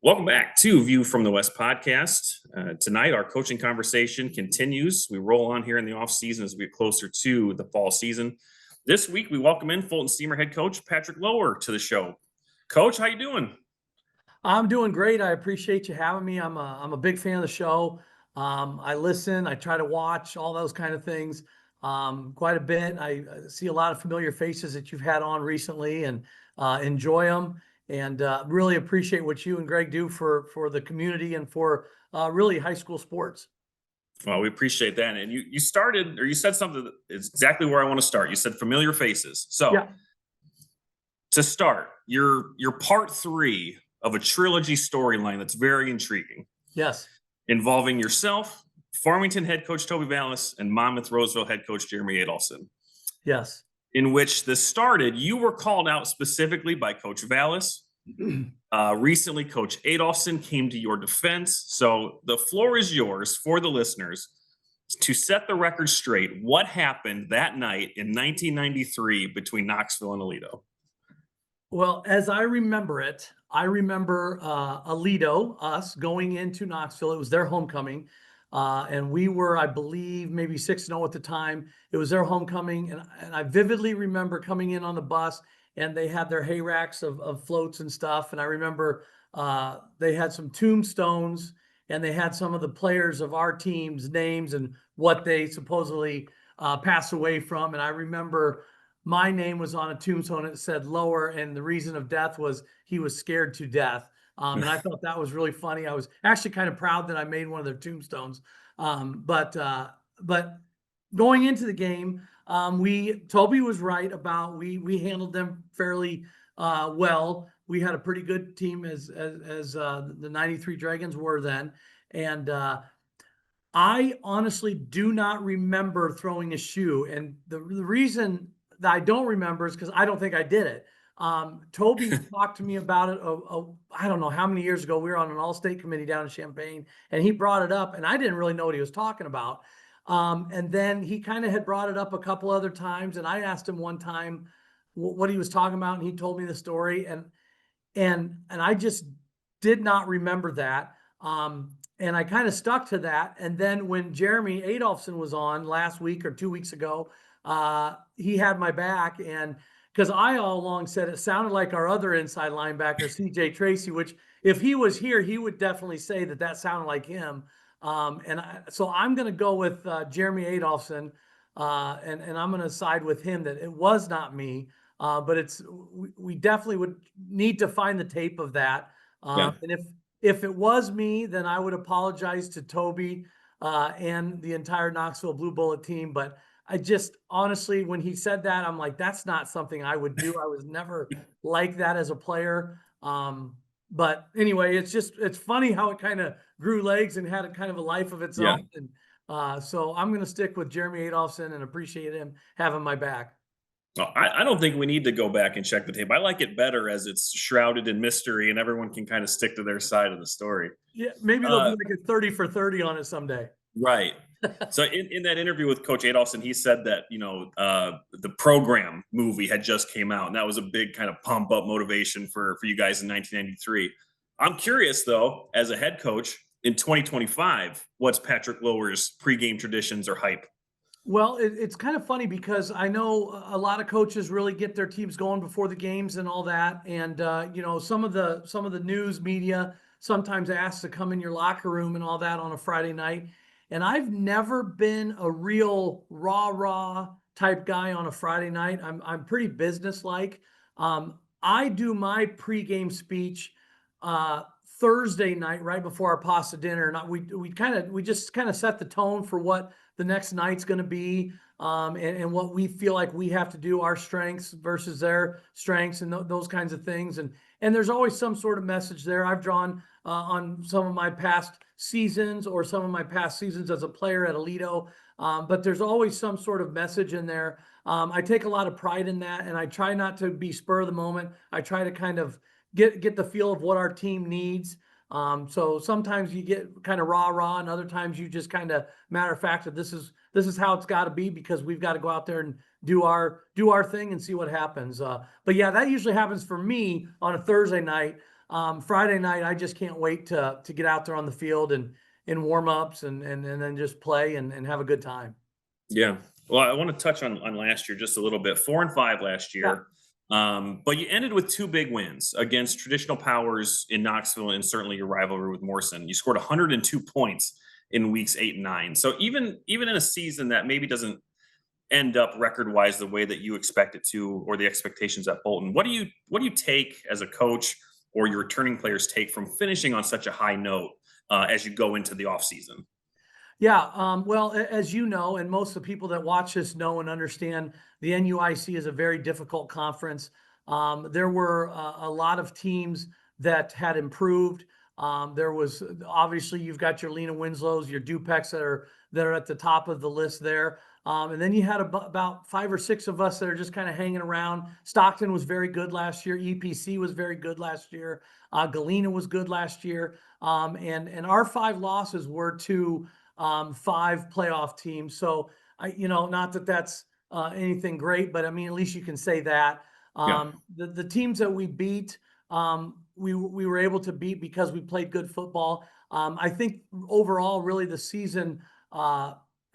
Welcome back to View from the West podcast. Tonight, our coaching conversation continues. We roll on here in the off season as we get closer to the fall season. This week, we welcome in Fulton Steamer Head Coach Patrick Lower to the show. Coach, how you doing? I'm doing great. I appreciate you having me. I'm a big fan of the show. I listen. I try to watch all those kind of things quite a bit. I see a lot of familiar faces that you've had on recently, and enjoy them. And really appreciate what you and Greg do for the community and for really high school sports. Well, we appreciate that. And you started, or you said something that is exactly where I want to start. You said familiar faces. So Yeah. to start, you're part three of a trilogy storyline that's very intriguing, Yes. involving yourself, Farmington head coach Toby Vallas, and Monmouth Roseville head coach Jeremy Adolphson. Yes. In which this started, you were called out specifically by Coach Vallas. Recently, Coach Adolphson came to your defense. So the floor is yours for the listeners to set the record straight. What happened that night in 1993 between Knoxville and Aledo? Well, as I remember it, I remember Aledo, us going into Knoxville. It was their homecoming. And we were, I believe, maybe 6-0 at the time. It was their homecoming. And I vividly remember coming in on the bus, and they had their hay racks of floats and stuff. And I remember they had some tombstones, and they had some of the players of our team's names and what they supposedly passed away from. And I remember my name was on a tombstone. It said Lower, and the reason of death was he was scared to death. And I thought that was really funny. I was actually kind of proud that I made one of their tombstones. But going into the game, Toby was right about we handled them fairly well. We had a pretty good team as the 93 Dragons were then, and I honestly do not remember throwing a shoe. And the reason that I don't remember is because I don't think I did it. Toby talked to me about it. I don't know how many years ago. We were on an all-state committee down in Champaign, and he brought it up, and I didn't really know what he was talking about. And then he kind of had brought it up a couple other times, and I asked him one time what he was talking about, and he told me the story, and I just did not remember that. And I kind of stuck to that. And then when Jeremy Adolphson was on last week or 2 weeks ago, he had my back, and because I all along said it sounded like our other inside linebacker, CJ Tracy, which if he was here, he would definitely say that sounded like him. So I'm going to go with Jeremy Adolphson, and I'm going to side with him that it was not me. But we definitely would need to find the tape of that. Yeah. And if it was me, then I would apologize to Toby and the entire Knoxville Blue Bullet team. But I just honestly, when he said that, I'm like, that's not something I would do. I was never like that as a player. But anyway, it's funny how it kind of grew legs and had a kind of a life of its own. And so I'm going to stick with Jeremy Adolphson and appreciate him having my back. Well, I don't think we need to go back and check the tape. I like it better as it's shrouded in mystery and everyone can kind of stick to their side of the story. Yeah, maybe they'll do like a 30 for 30 on it someday. Right. So in that interview with Coach Adolphson, he said that, the program movie had just came out, and that was a big kind of pump up motivation for you guys in 1993. I'm curious, though, as a head coach in 2025, what's Patrick Lower's pregame traditions or hype? Well, it's kind of funny because I know a lot of coaches really get their teams going before the games and all that. And, some of the news media sometimes asks to come in your locker room and all that on a Friday night. And I've never been a real rah type guy on a Friday night. I'm pretty businesslike. I do my pregame speech Thursday night right before our pasta dinner, and we just kind of set the tone for what the next night's going to be, and what we feel like we have to do, our strengths versus their strengths, and those kinds of things. And there's always some sort of message there. I've drawn on some of my past seasons or some of my past seasons as a player at Aledo, but there's always some sort of message in there. I take a lot of pride in that, and I try not to be spur of the moment. I try to kind of get the feel of what our team needs. So sometimes you get kind of rah, and other times you just kind of matter of fact that this is how it's got to be, because we've got to go out there and do our thing and see what happens. But yeah, that usually happens for me on a Thursday night. Friday night, I just can't wait to get out there on the field and in warm-ups and then just play and have a good time. Yeah. Well, I want to touch on last year just a little bit. 4-5 last Yeah. year, but you ended with two big wins against traditional powers in Knoxville and certainly your rivalry with Morrison. You scored 102 points in weeks 8 and 9. So even in a season that maybe doesn't end up record wise the way that you expect it to, or the expectations at Fulton, what do you take as a coach or your returning players take from finishing on such a high note as you go into the off season? Yeah, well, as you know, and most of the people that watch this know and understand, the NUIC is a very difficult conference. There were a lot of teams that had improved. There was obviously you've got your Lena Winslows, your Dupeks that are at the top of the list there. And then you had about 5 or 6 of us that are just kind of hanging around. Stockton was very good last year. EPC was very good last year. Galena was good last year. And our 5 losses were to 5 playoff teams. So not that that's anything great, but I mean, at least you can say that. Yeah. The teams that we beat, we were able to beat because we played good football. I think overall, really the season,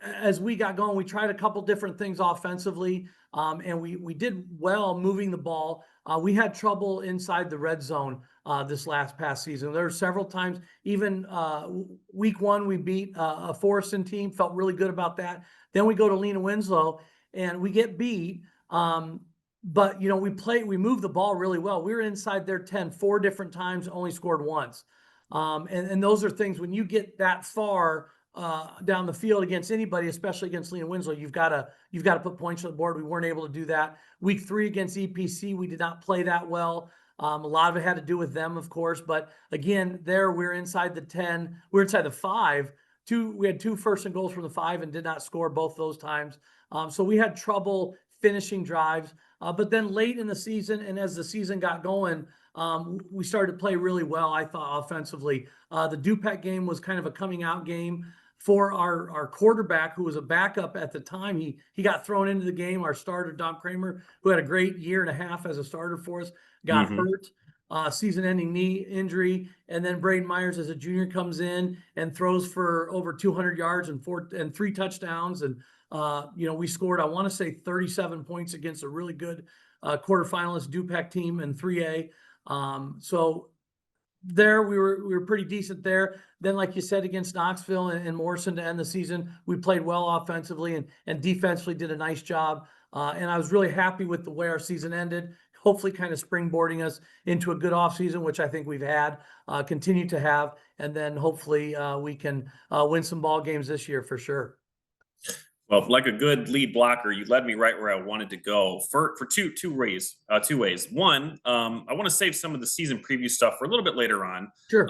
as we got going, we tried a couple different things offensively, and we did well moving the ball. We had trouble inside the red zone this past season. There were several times, even week 1, we beat a Forreston team, felt really good about that. Then we go to Lena Winslow and we get beat. But we moved the ball really well. We were inside their 10 4 different times, only scored once. And those are things when you get that far down the field against anybody, especially against Lena Winslow, you've got to put points on the board. We weren't able to do that. Week 3 against EPC, we did not play that well. A lot of it had to do with them, of course, but again, there we're inside the 10, we're inside the 5. We had 2 first and goals from the 5 and did not score both those times. So we had trouble finishing drives. But then late in the season, and as the season got going, we started to play really well, I thought, offensively. The Dupek game was kind of a coming out game for our quarterback, who was a backup at the time. He got thrown into the game. Our starter, Don Kramer, who had a great year and a half as a starter for us, got hurt, season-ending knee injury. And then Braden Myers, as a junior, comes in and throws for over 200 yards and 3 touchdowns. And we scored, I want to say, 37 points against a really good quarterfinalist Dupek team in 3A. So there we were pretty decent there. Then, like you said, against Knoxville and Morrison to end the season, we played well offensively and defensively did a nice job. And I was really happy with the way our season ended, hopefully kind of springboarding us into a good offseason, which I think we've had, continue to have. And then hopefully we can win some ball games this year for sure. Well, like a good lead blocker, you led me right where I wanted to go for two ways. One, I want to save some of the season preview stuff for a little bit later on. Sure.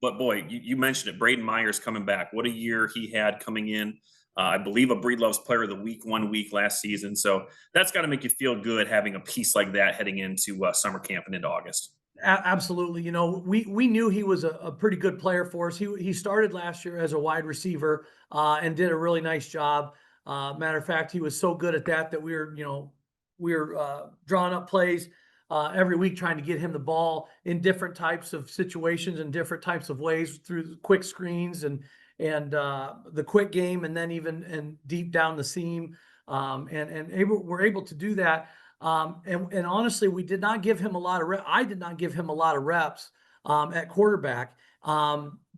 But boy, you mentioned it. Braden Myers coming back. What a year he had coming in. I believe a Breedlove's Player of the Week 1 week last season. So that's got to make you feel good having a piece like that heading into summer camp and into August. Absolutely. We knew he was a pretty good player for us. He started last year as a wide receiver and did a really nice job. Matter of fact, he was so good at that we were drawing up plays every week, trying to get him the ball in different types of situations and different types of ways through quick screens and the quick game, and then even deep down the seam, we're able to do that. And honestly, we did not give him a lot of reps. I did not give him a lot of reps at quarterback.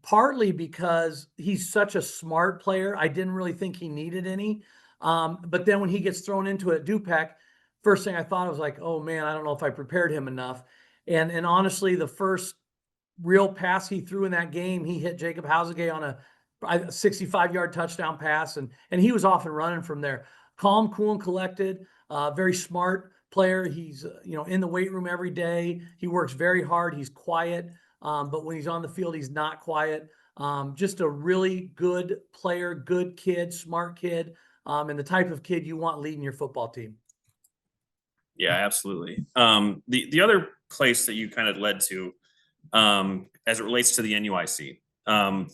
Partly because he's such a smart player. I didn't really think he needed any. But then when he gets thrown into it at Dupek, first thing I thought was like, oh man, I don't know if I prepared him enough. And honestly, the first real pass he threw in that game, he hit Jacob Hausegay on a 65-yard touchdown pass, and he was off and running from there. Calm, cool, and collected, very smart player. He's in the weight room every day. He works very hard. He's quiet. But when he's on the field, he's not quiet. Just a really good player, good kid, smart kid, and the type of kid you want leading your football team. Yeah, absolutely. The other place that you kind of led to as it relates to the NUIC,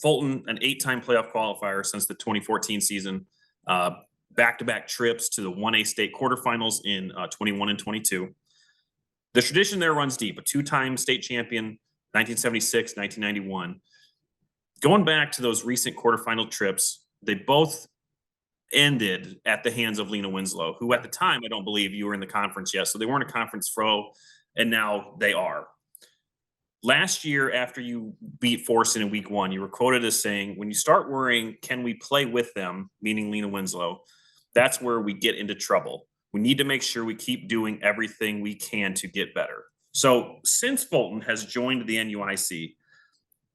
Fulton, an 8-time playoff qualifier since the 2014 season, back-to-back trips to the 1A state quarterfinals in 21 and 22. The tradition there runs deep, a 2-time state champion, 1976, 1991. Going back to those recent quarterfinal trips, they both ended at the hands of Lena Winslow, who at the time, I don't believe you were in the conference yet. So they weren't a conference foe, and now they are. Last year, after you beat Forson in week 1, you were quoted as saying, when you start worrying, can we play with them, meaning Lena Winslow, that's where we get into trouble. We need to make sure we keep doing everything we can to get better. So since Fulton has joined the NUIC,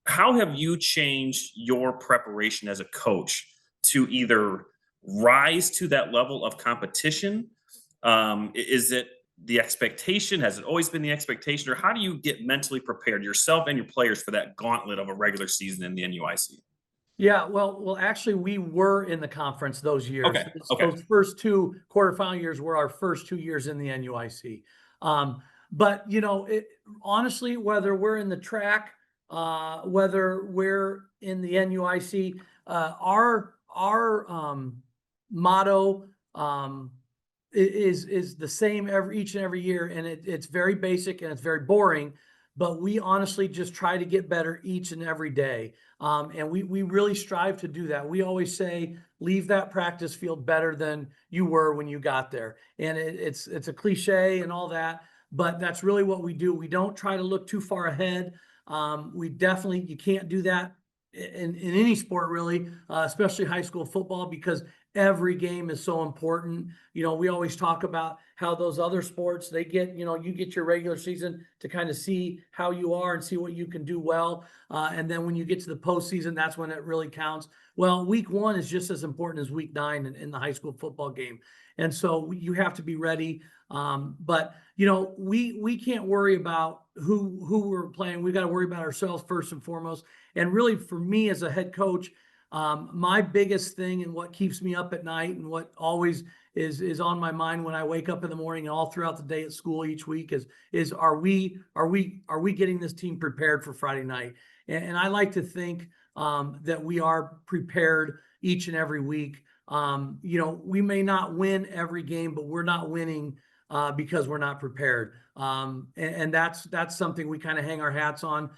how have you changed your preparation as a coach to either rise to that level of competition? Is it the expectation? Has it always been the expectation? Or how do you get mentally prepared, yourself and your players, for that gauntlet of a regular season in the NUIC? Yeah, well, actually, we were in the conference those years. Okay. Okay. Those first 2 quarterfinal years were our first 2 years in the NUIC. But honestly, whether we're in the track, whether we're in the NUIC, our motto is the same each and every year, and it's very basic and it's very boring. But we honestly just try to get better each and every day. And we really strive to do that. We always say, leave that practice field better than you were when you got there. And it's a cliche and all that, but that's really what we do. We don't try to look too far ahead. You can't do that in any sport really, especially high school football, because every game is so important. We always talk about how those other sports, they get, you get your regular season to kind of see how you are and see what you can do well. And then when you get to the postseason, that's when it really counts. Well, week 1 is just as important as week 9 in the high school football game. And so you have to be ready. But we can't worry about who we're playing. We got to worry about ourselves first and foremost. And really, for me as a head coach, my biggest thing and what keeps me up at night and what always is on my mind when I wake up in the morning and all throughout the day at school each week is are we getting this team prepared for Friday night? And I like to think that we are prepared each and every week. We may not win every game, but we're not winning because we're not prepared. And that's something we kind of hang our hats on.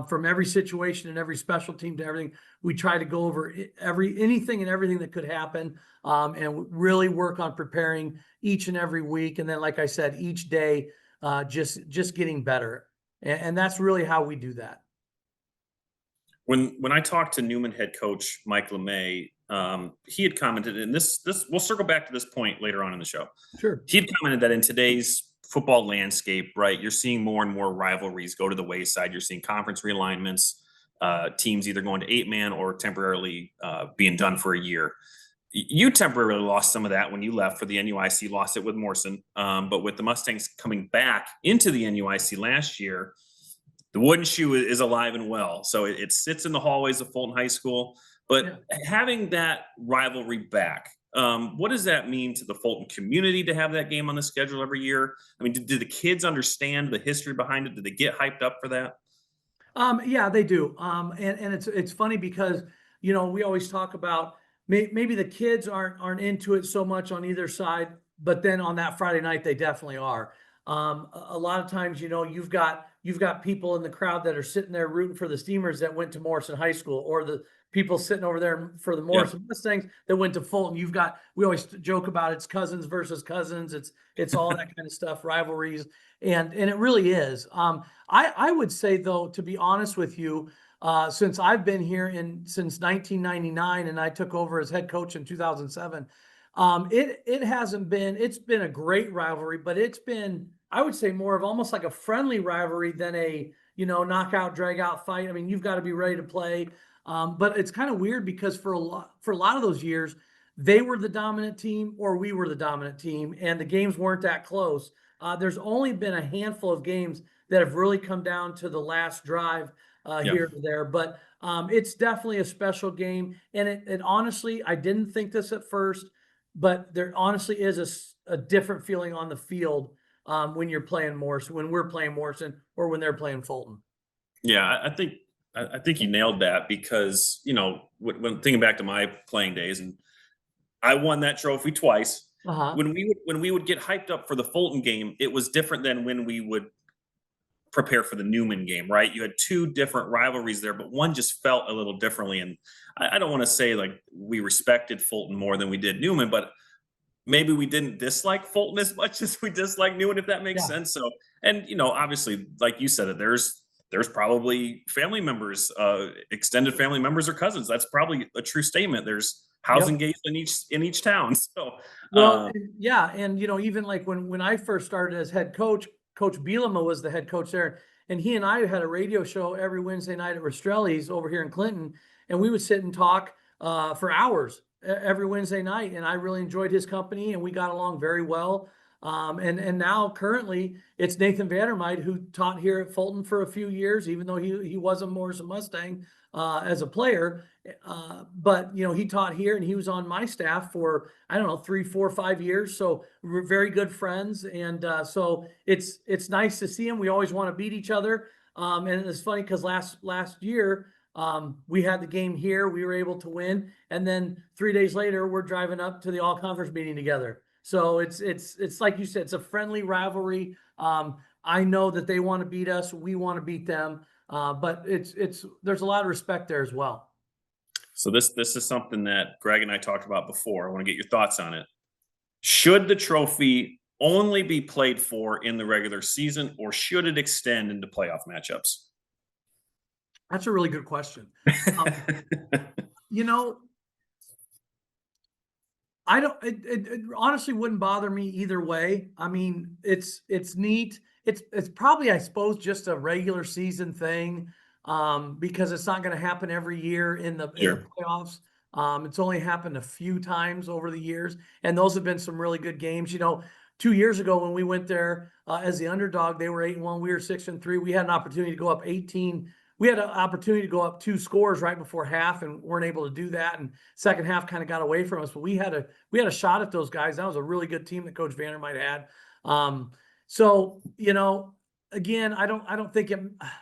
From every situation and every special team to everything, we try to go over anything and everything that could happen, and really work on preparing each and every week. And then, like I said, each day, just getting better. And that's really how we do that. When I talked to Newman head coach Mike LeMay, he had commented, and this we'll circle back to this point later on in the show. Sure. He had commented that in today's football landscape, right, you're seeing more and more rivalries go to the wayside. You're seeing conference realignments, teams either going to 8-man or temporarily being done for a year. You temporarily lost some of that when you left for the NUIC, lost it with Morrison. But with the Mustangs coming back into the NUIC last year, the wooden shoe is alive and well. So it sits in the hallways of Fulton High School. But having that rivalry back, what does that mean to the Fulton community to have that game on the schedule every year? I mean, do the kids understand the history behind it? Did they get hyped up for that? Yeah, they do. And it's funny because, we always talk about maybe the kids aren't into it so much on either side, but then on that Friday night, they definitely are. A lot of times, you've got people in the crowd that are sitting there rooting for the Steamers that went to Morrison High School, or the people sitting over there for the Morrison Mustangs that went to Fulton. We always joke about it's cousins versus cousins. It's all that kind of stuff, rivalries. And it really is. I would say though, to be honest with you, since I've been here since 1999 and I took over as head coach in 2007, it's been a great rivalry, but it's been, I would say, more of almost like a friendly rivalry than a, knockout, drag out fight. I mean, you've got to be ready to play. But it's kind of weird because for a lot of those years, they were the dominant team or we were the dominant team, and the games weren't that close. There's only been a handful of games that have really come down to the last drive here or there. But it's definitely a special game. And it honestly, I didn't think this at first, but there honestly is a different feeling on the field when you're playing Morrison, when we're playing Morrison, or when they're playing Fulton. Yeah, I think you nailed that because, when thinking back to my playing days, and I won that trophy twice. Uh-huh. When we would get hyped up for the Fulton game, it was different than when we would prepare for the Newman game, right? You had two different rivalries there, but one just felt a little differently. And I don't want to say like we respected Fulton more than we did Newman, but maybe we didn't dislike Fulton as much as we dislike Newman, if that makes Yeah. sense. So, and obviously, like you said, there's probably family members, extended family members or cousins. That's probably a true statement. There's Yep. housing gates in each town. So, Well, yeah, and even like when I first started as head coach, Coach Bielema was the head coach there, and he and I had a radio show every Wednesday night at Rastrelli's over here in Clinton, and we would sit and talk for hours every Wednesday night, and I really enjoyed his company, and we got along very well. And now currently it's Nathan Vandermeid, who taught here at Fulton for a few years, even though he was a Morrison Mustang as a player. But he taught here, and he was on my staff for, I don't know, 3, 4, 5 years. So we're very good friends. And so it's nice to see him. We always want to beat each other. And it's funny because last year we had the game here. We were able to win. And then 3 days later, we're driving up to the all conference meeting together. So it's like you said, it's a friendly rivalry. I know that they want to beat us. We want to beat them. But there's a lot of respect there as well. So this is something that Greg and I talked about before. I want to get your thoughts on it. Should the trophy only be played for in the regular season, or should it extend into playoff matchups? That's a really good question. I don't. It honestly wouldn't bother me either way. I mean, it's neat. It's probably, I suppose, just a regular season thing, because it's not going to happen every year in the playoffs. It's only happened a few times over the years, and those have been some really good games. 2 years ago when we went there as the underdog, they were 8-1. We were 6-3. We had an opportunity to go up 18. We had an opportunity to go up 2 scores right before half and weren't able to do that. And second half kind of got away from us, but we had a shot at those guys. That was a really good team that Coach Vandermeid had. So, again, I don't think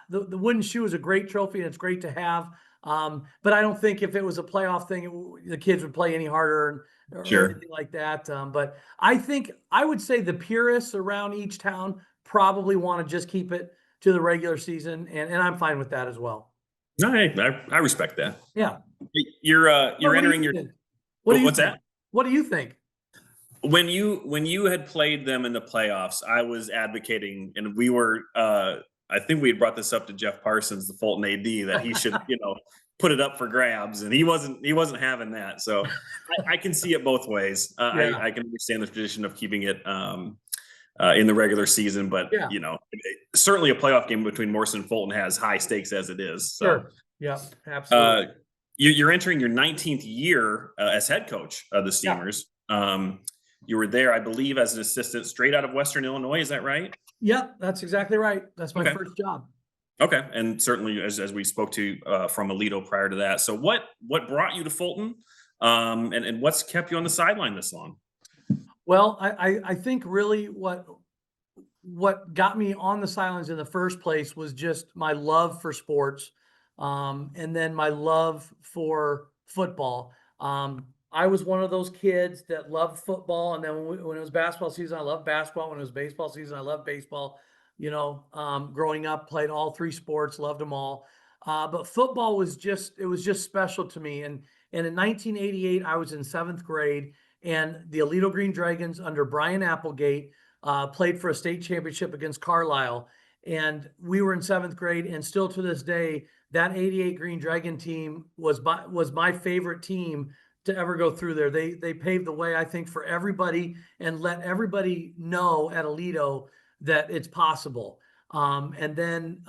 the wooden shoe is a great trophy and it's great to have. But I don't think if it was a playoff thing, the kids would play any harder or anything like that. But I would say the purists around each town probably want to just keep it to the regular season, and I'm fine with that as well. No, I respect that. Yeah. You're entering your. What's that? What do you think? When you had played them in the playoffs, I was advocating, and we were. I think we had brought this up to Jeff Parsons, the Fulton AD, that he should, put it up for grabs, and he wasn't having that. So I can see it both ways. I can understand the tradition of keeping it in the regular season, but certainly a playoff game between Morrison and Fulton has high stakes as it is. So, sure. Yeah, absolutely. You're entering your 19th year as head coach of the Steamers. Yeah. You were there, I believe, as an assistant straight out of Western Illinois. Is that right? Yep, that's exactly right. That's my first job. Okay, and certainly as we spoke to from Alito prior to that. So what brought you to Fulton, and what's kept you on the sideline this long? Well, I think really what got me on the sidelines in the first place was just my love for sports, and then my love for football. I was one of those kids that loved football, and then when it was basketball season, I loved basketball. When it was baseball season, I loved baseball. Growing up, played all 3 sports, loved them all. But football was just special to me. And in 1988, I was in 7th grade, and the Alito Green Dragons under Brian Applegate played for a state championship against Carlisle. And we were in 7th grade, and still to this day, that 88 Green Dragon team was my favorite team to ever go through there. They paved the way, I think, for everybody and let everybody know at Alito that it's possible. And then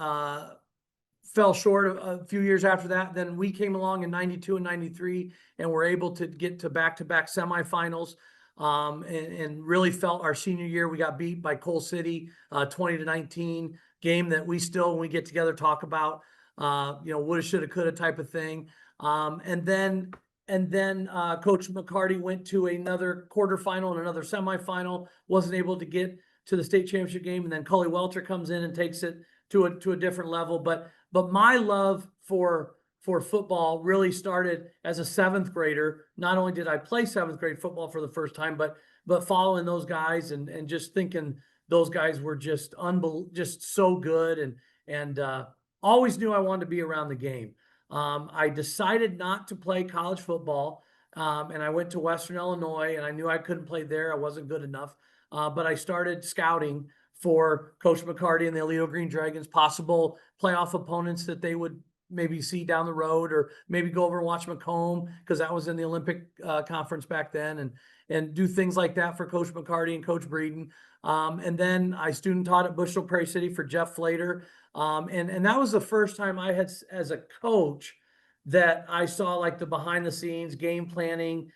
fell short a few years after that. Then we came along in 92 and 93 and were able to get to back-to-back semifinals, and really felt our senior year. We got beat by Coal City 20-19, game that we still, when we get together, talk about, woulda, shoulda, coulda type of thing. And then Coach McCarty went to another quarterfinal and another semifinal, wasn't able to get to the state championship game. And then Cully Welter comes in and takes it to a different level. But my love for football really started as a 7th grader. Not only did I play 7th grade football for the first time, but following those guys and just thinking those guys were just just so good, and always knew I wanted to be around the game. I decided not to play college football, and I went to Western Illinois, and I knew I couldn't play there. I wasn't good enough, but I started scouting for Coach McCarty and the Aledo Green Dragons, possible playoff opponents that they would maybe see down the road, or maybe go over and watch Macomb, because that was in the Olympic conference back then, and do things like that for Coach McCarty and Coach Breeden. And then I student taught at Bushel Prairie City for Jeff Flater. And that was the first time I had, as a coach, that I saw like the behind the scenes game planning,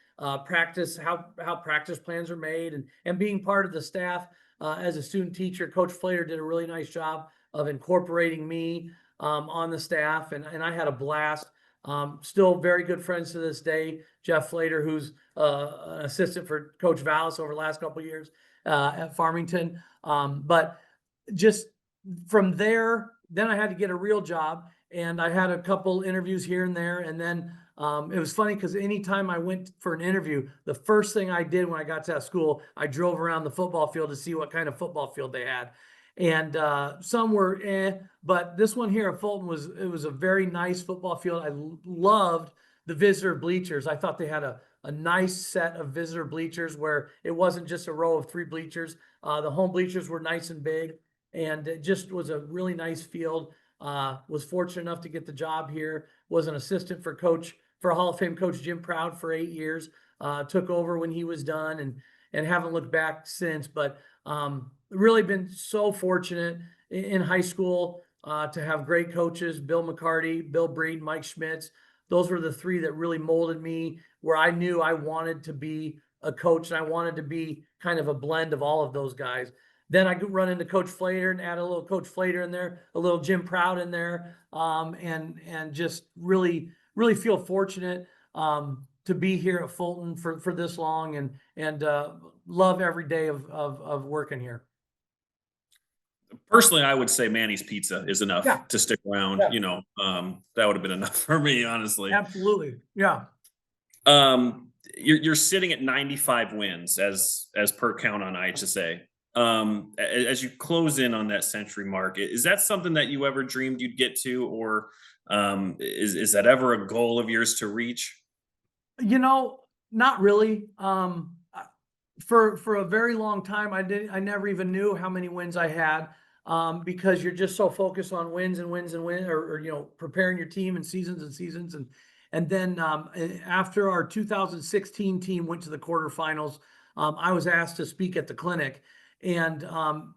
practice, how practice plans are made, and being part of the staff. As a student teacher, Coach Flater did a really nice job of incorporating me on the staff, and I had a blast. Still very good friends to this day. Jeff Flater, who's an assistant for Coach Vallas over the last couple of years at Farmington. But just from there, then I had to get a real job, and I had a couple interviews here and there. And then it was funny because anytime I went for an interview, the first thing I did when I got to that school, I drove around the football field to see what kind of football field they had. And some were but this one here at Fulton was a very nice football field. I loved the visitor bleachers. I thought they had a nice set of visitor bleachers where it wasn't just a row of 3 bleachers. The home bleachers were nice and big, and it just was a really nice field. Was fortunate enough to get the job here. Was an assistant for Hall of Fame coach Jim Proud for 8 years. Took over when he was done, and haven't looked back since. But really been so fortunate in high school to have great coaches: Bill McCarty, Bill Breeden, Mike Schmitz. Those were the 3 that really molded me, where I knew I wanted to be a coach, and I wanted to be kind of a blend of all of those guys. Then I could run into Coach Flater and add a little Coach Flater in there, a little Jim Proud in there, and just really feel fortunate to be here at Fulton for this long, and love every day of working here. Personally, I would say Manny's Pizza is enough Yeah. to stick around. Yeah. That would have been enough for me, honestly. Absolutely. Yeah. You're sitting at 95 wins as per count on IHSA. As you close in on that century mark, is that something that you ever dreamed you'd get to, or is that ever a goal of yours to reach? Not really. For a very long time, I never even knew how many wins I had, because you're just so focused on wins and wins and wins, or preparing your team and seasons. And then after our 2016 team went to the quarterfinals, I was asked to speak at the clinic, and down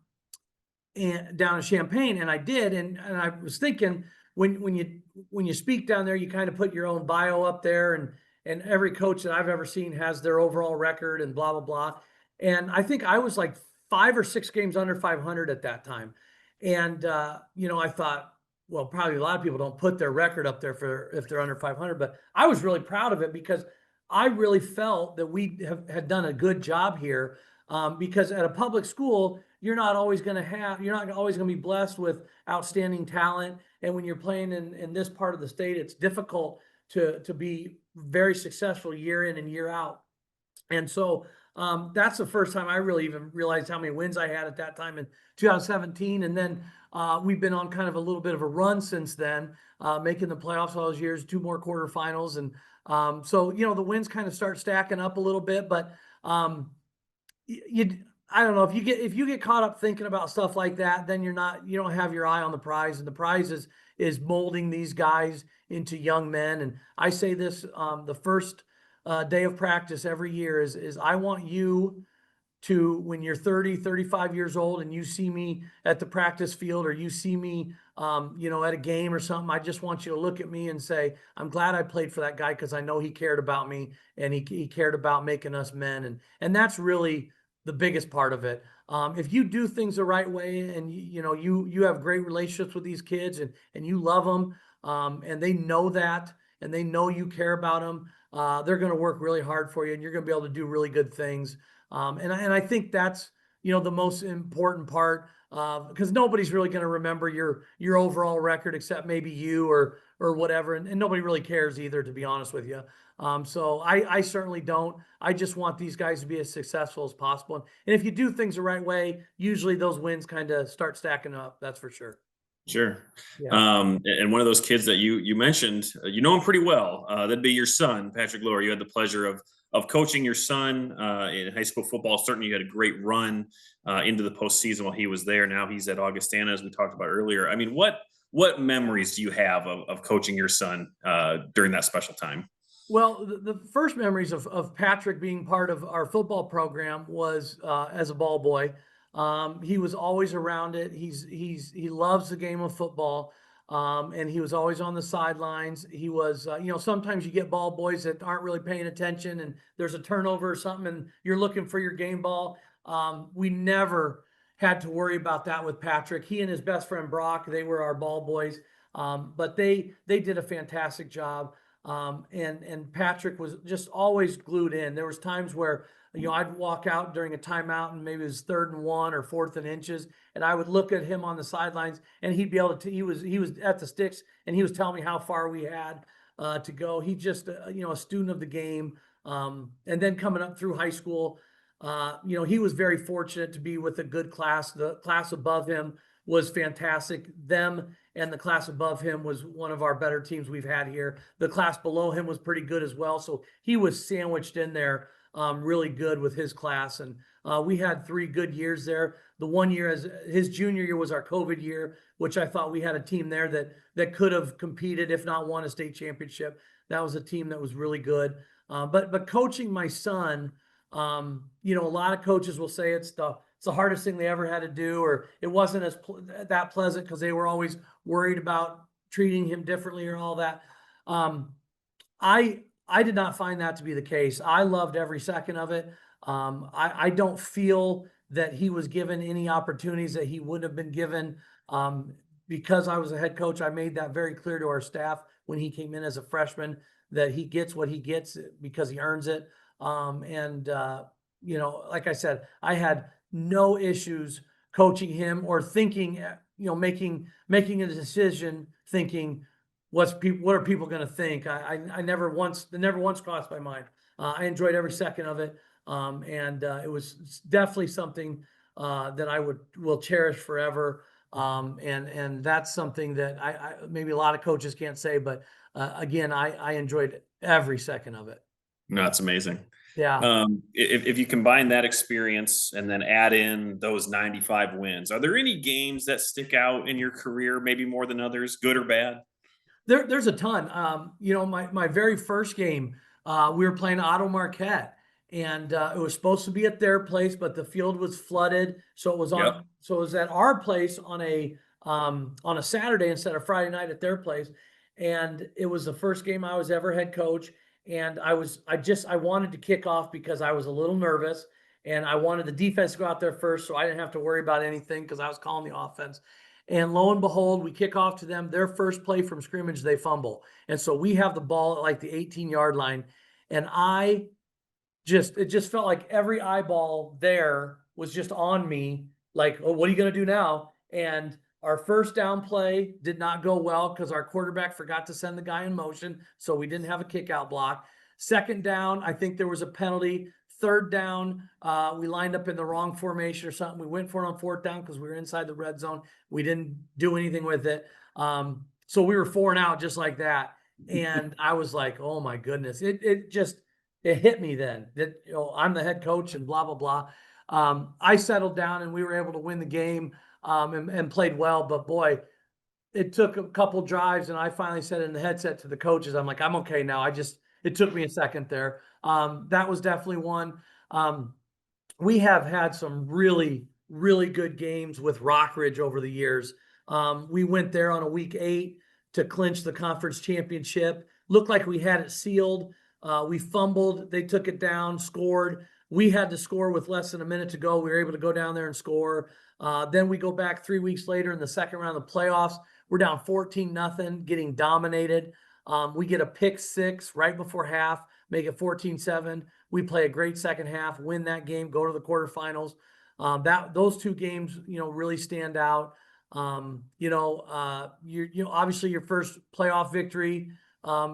in Champaign, and I did. And I was thinking, when you speak down there, you kind of put your own bio up there, and every coach that I've ever seen has their overall record and blah, blah, blah. And I think I was like 5 or 6 games under 500 at that time. And, I thought, well, probably a lot of people don't put their record up there if they're under 500, but I was really proud of it, because I really felt that we had done a good job here. Because at a public school, you're not always going to be blessed with outstanding talent. And when you're playing in this part of the state, it's difficult to be very successful year in and year out. And so that's the first time I really even realized how many wins I had at that time in 2017. And then we've been on kind of a little bit of a run since then, making the playoffs all those years, 2 more quarterfinals. And so, the wins kind of start stacking up a little bit, but I don't know, if you get caught up thinking about stuff like that, then you don't have your eye on the prize, and the prize is molding these guys into young men. And I say this, the first day of practice every year is I want you to, when you're 30, 35 years old and you see me at the practice field, or you see me, at a game or something, I just want you to look at me and say, I'm glad I played for that guy, because I know he cared about me, and he cared about making us men. And that's really the biggest part of it. If you do things the right way, and you have great relationships with these kids, and you love them, and they know that, and they know you care about them, they're going to work really hard for you, and you're going to be able to do really good things. And I think that's, the most important part, because nobody's really going to remember your overall record except maybe you, or or whatever. And nobody really cares either, to be honest with you. So I certainly don't. I just want these guys to be as successful as possible. And if you do things the right way, usually those wins kind of start stacking up. That's for sure. Sure. Yeah. And one of those kids that you mentioned, you know him pretty well. That'd be your son, Patrick Lower. You had the pleasure of coaching your son in high school football. Certainly, you had a great run into the postseason while he was there. Now he's at Augustana, as we talked about earlier. I mean, what memories do you have of coaching your son during that special time? Well, the first memories of Patrick being part of our football program was as a ball boy. He was always around it. He loves the game of football, and he was always on the sidelines. He was, sometimes you get ball boys that aren't really paying attention, and there's a turnover or something, and you're looking for your game ball. We never had to worry about that with Patrick. He and his best friend Brock, they were our ball boys, but they did a fantastic job. And Patrick was just always glued in. There was times where, I'd walk out during a timeout and maybe it was 3rd and 1 or 4th and inches. And I would look at him on the sidelines and he'd be able to, he was at the sticks and he was telling me how far we had to go. He just, a student of the game. And then coming up through high school, he was very fortunate to be with a good class. The class above him was fantastic. Them and the class above him was one of our better teams we've had here. The class below him was pretty good as well. So he was sandwiched in there really good with his class. And we had 3 good years there. The one year, as his junior year, was our COVID year, which I thought we had a team there that could have competed, if not won a state championship. That was a team that was really good. But coaching my son, a lot of coaches will say it's the hardest thing they ever had to do, or it wasn't that pleasant because they were always worried about treating him differently or all that. I did not find that to be the case. I loved every second of it. I don't feel that he was given any opportunities that he wouldn't have been given. Because I was a head coach, I made that very clear to our staff when he came in as a freshman that he gets what he gets because he earns it. Like I said, I had no issues coaching him or thinking, making a decision thinking what are people going to think. I never once crossed my mind. I enjoyed every second of it. It was definitely something that I will cherish forever. And that's something that I maybe a lot of coaches can't say, but again, I enjoyed every second of it. No, that's amazing. Yeah. If you combine that experience and then add in those 95 wins, are there any games that stick out in your career, maybe more than others, good or bad? There's a ton. My very first game, we were playing Otto Marquette, and it was supposed to be at their place, but the field was flooded, so it was Yep. so it was at our place on a Saturday instead of Friday night at their place, and it was the first game I was ever head coach, and I wanted to kick off because I was a little nervous, and I wanted the defense to go out there first, so I didn't have to worry about anything because I was calling the offense. And lo and behold, we kick off to them. Their first play from scrimmage, they fumble. And so we have the ball at like the 18-yard line. And it just felt like every eyeball there was just on me. Like, oh, what are you going to do now? And our first down play did not go well because our quarterback forgot to send the guy in motion. So we didn't have a kick out block. Second down, I think there was a penalty. Third down, we lined up in the wrong formation or something. We went for it on 4th down because we were inside the red zone. We didn't do anything with it. So we were 4 and out just like that. And I was like, oh my goodness. It hit me then that, I'm the head coach and blah, blah, blah. I settled down and we were able to win the game and played well. But boy, it took a couple drives and I finally said in the headset to the coaches, I'm like, I'm okay now. It took me a second there. That was definitely one. We have had some really, really good games with Rockridge over the years. We went there on a week 8 to clinch the conference championship. Looked like we had it sealed. We fumbled. They took it down, scored. We had to score with less than a minute to go. We were able to go down there and score. Then we go back 3 weeks later in the second round of the playoffs. We're down 14-0, getting dominated. We get a pick 6 right before half, make it 14-7. We play a great second half, win that game, go to the quarterfinals. Those 2 games, really stand out. Obviously your first playoff victory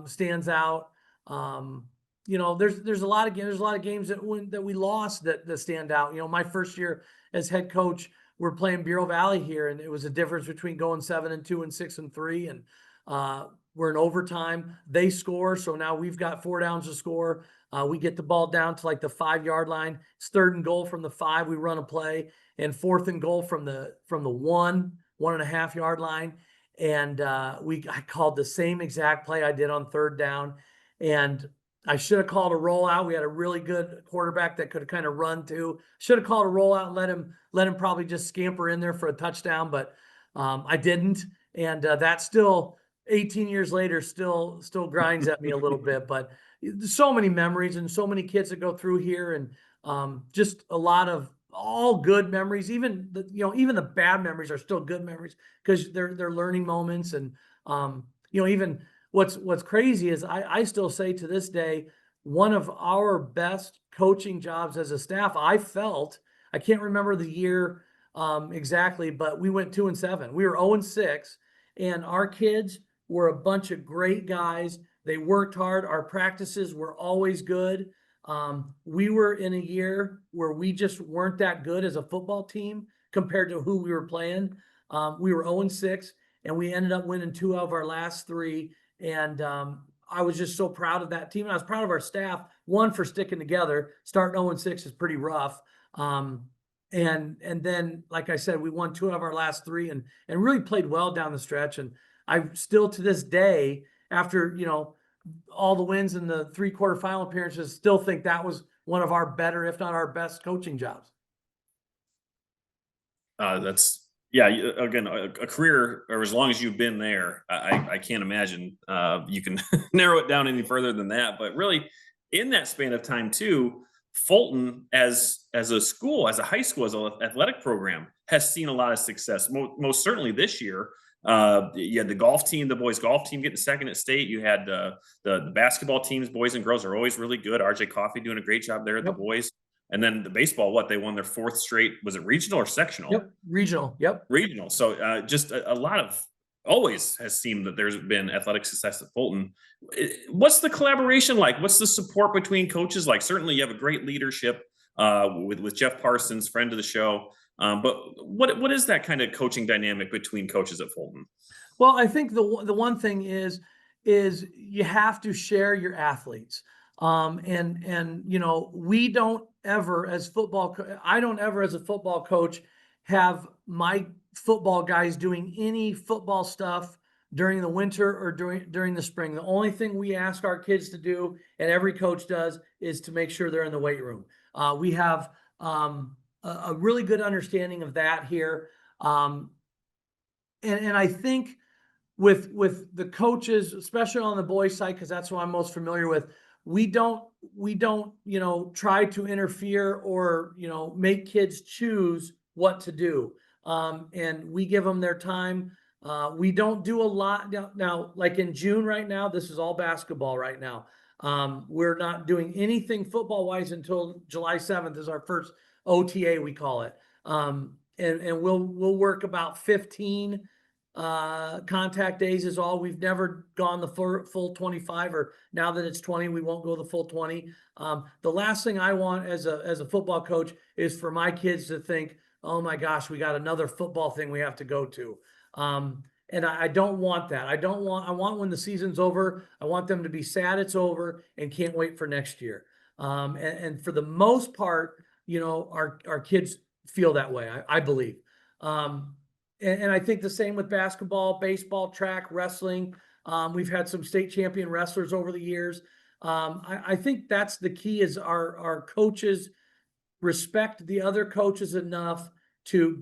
stands out. There's a lot of games that we lost that stand out. My first year as head coach, we're playing Bureau Valley here, and it was a difference between going 7-2 and 6-3, and we're in overtime. They score, so now we've got 4 downs to score. We get the ball down to like the 5-yard line. It's 3rd and goal from the 5. We run a play, and 4th and goal from the 1.5-yard line. And I called the same exact play I did on 3rd down, and I should have called a rollout. We had a really good quarterback that could have kind of run too. Should have called a rollout and let him probably just scamper in there for a touchdown, but I didn't. And that still 18 years later still grinds at me a little bit. But so many memories and so many kids that go through here, and just a lot of all good memories. Even the bad memories are still good memories because they're learning moments. And even what's crazy is I still say to this day, one of our best coaching jobs as a staff, I can't remember the year exactly, but we went 2-7. We were 0-6, and our kids were a bunch of great guys. They worked hard. Our practices were always good. We were in a year where we just weren't that good as a football team compared to who we were playing. We were 0-6, and we ended up winning 2 of our last 3. And I was just so proud of that team. And I was proud of our staff, one, for sticking together. Starting 0-6 is pretty rough. And then, like I said, we won 2 of our last 3 and really played well down the stretch. And I still, to this day, after, all the wins and the 3 quarterfinal appearances, still think that was one of our better, if not our best, coaching jobs. Again, a career, or as long as you've been there, I can't imagine you can narrow it down any further than that. But really, in that span of time too, Fulton as a school, as a high school, as an athletic program, has seen a lot of success. Most certainly this year. You had the golf team, the boys golf team, getting second at state. You had the basketball teams, boys and girls, are always really good. RJ Coffey doing a great job there at the boys. And then the baseball, they won their 4th straight. Was it regional or sectional? Yep, regional. Yep, regional. So just a lot of, always has seemed that there's been athletic success at Fulton. What's the collaboration like? What's the support between coaches like? Certainly, you have a great leadership with Jeff Parsons, friend of the show. But what is that kind of coaching dynamic between coaches at Fulton? Well, I think the one thing is you have to share your athletes. We don't ever, I don't ever as a football coach have my football guys doing any football stuff during the winter or during the spring. The only thing we ask our kids to do, and every coach does, is to make sure they're in the weight room. We have a really good understanding of that here. And I think with the coaches, especially on the boys' side, because that's what I'm most familiar with, we don't try to interfere or make kids choose what to do. And we give them their time. We don't do a lot now, like in June right now. This is all basketball right now. We're not doing anything football wise until July 7th is our first OTA, we call it. And we'll work about 15 contact days is all. We've never gone the full 25, or now that it's 20, we won't go the full 20. The last thing I want as a football coach is for my kids to think, oh my gosh, we got another football thing we have to go to. And I don't want that. I want when the season's over, I want them to be sad it's over and can't wait for next year. And for the most part, our kids feel that way, I believe. And I think the same with basketball, baseball, track, wrestling. We've had some state champion wrestlers over the years. I think that's the key, is our coaches respect the other coaches enough to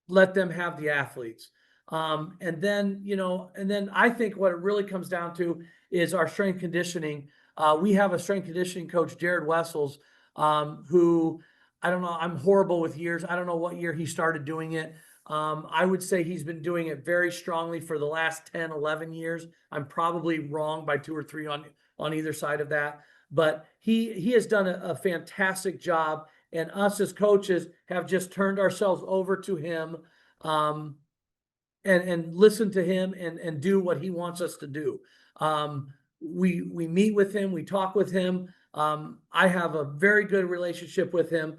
let them have the athletes. And then I think what it really comes down to is our strength conditioning. We have a strength conditioning coach, Jared Wessels, who, I don't know, I'm horrible with years. I don't know what year he started doing it. I would say he's been doing it very strongly for the last 10, 11 years. I'm probably wrong by 2 or 3 on either side of that, but he has done a fantastic job, and us as coaches have just turned ourselves over to him. and listen to him and do what he wants us to do. We meet with him, we talk with him. I have a very good relationship with him.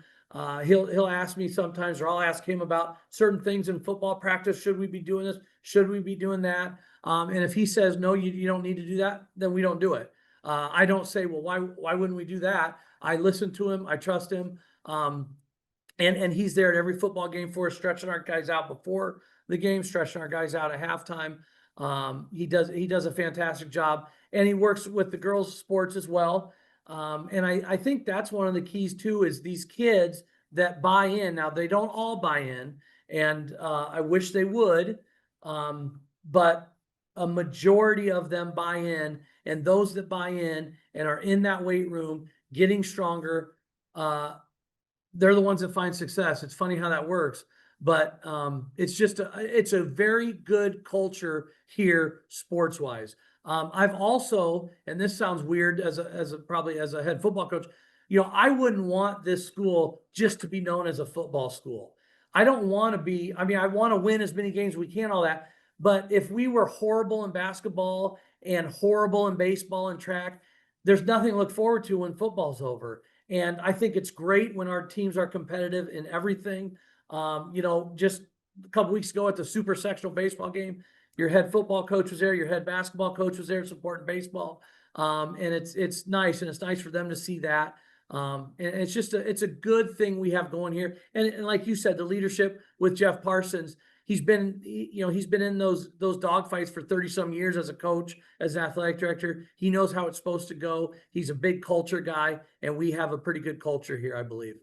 He'll ask me sometimes, or I'll ask him about certain things in football practice. Should we be doing this? Should we be doing that? And if he says no, you don't need to do that, then we don't do it. I don't say, well, why wouldn't we do that? I listen to him, I trust him. And he's there at every football game for us, stretching our guys out before the game, stretching our guys out at halftime. He does a fantastic job, and he works with the girls' sports as well. And I think that's one of the keys too, is these kids that buy in. Now, they don't all buy in, and I wish they would, but a majority of them buy in, and those that buy in and are in that weight room getting stronger, they're the ones that find success. It's funny how that works, but it's a very good culture here sports wise. I've also, and this sounds weird probably as a head football coach, I wouldn't want this school just to be known as a football school. I don't want to be, I want to win as many games as we can, all that. But if we were horrible in basketball and horrible in baseball and track, there's nothing to look forward to when football's over. And I think it's great when our teams are competitive in everything. Just a couple weeks ago at the super sectional baseball game, your head football coach was there, your head basketball coach was there supporting baseball. And it's nice, and it's nice for them to see that. And it's a good thing we have going here. And like you said, the leadership with Jeff Parsons, he's been in those dogfights for 30 some years as a coach, as an athletic director. He knows how it's supposed to go. He's a big culture guy, and we have a pretty good culture here, I believe.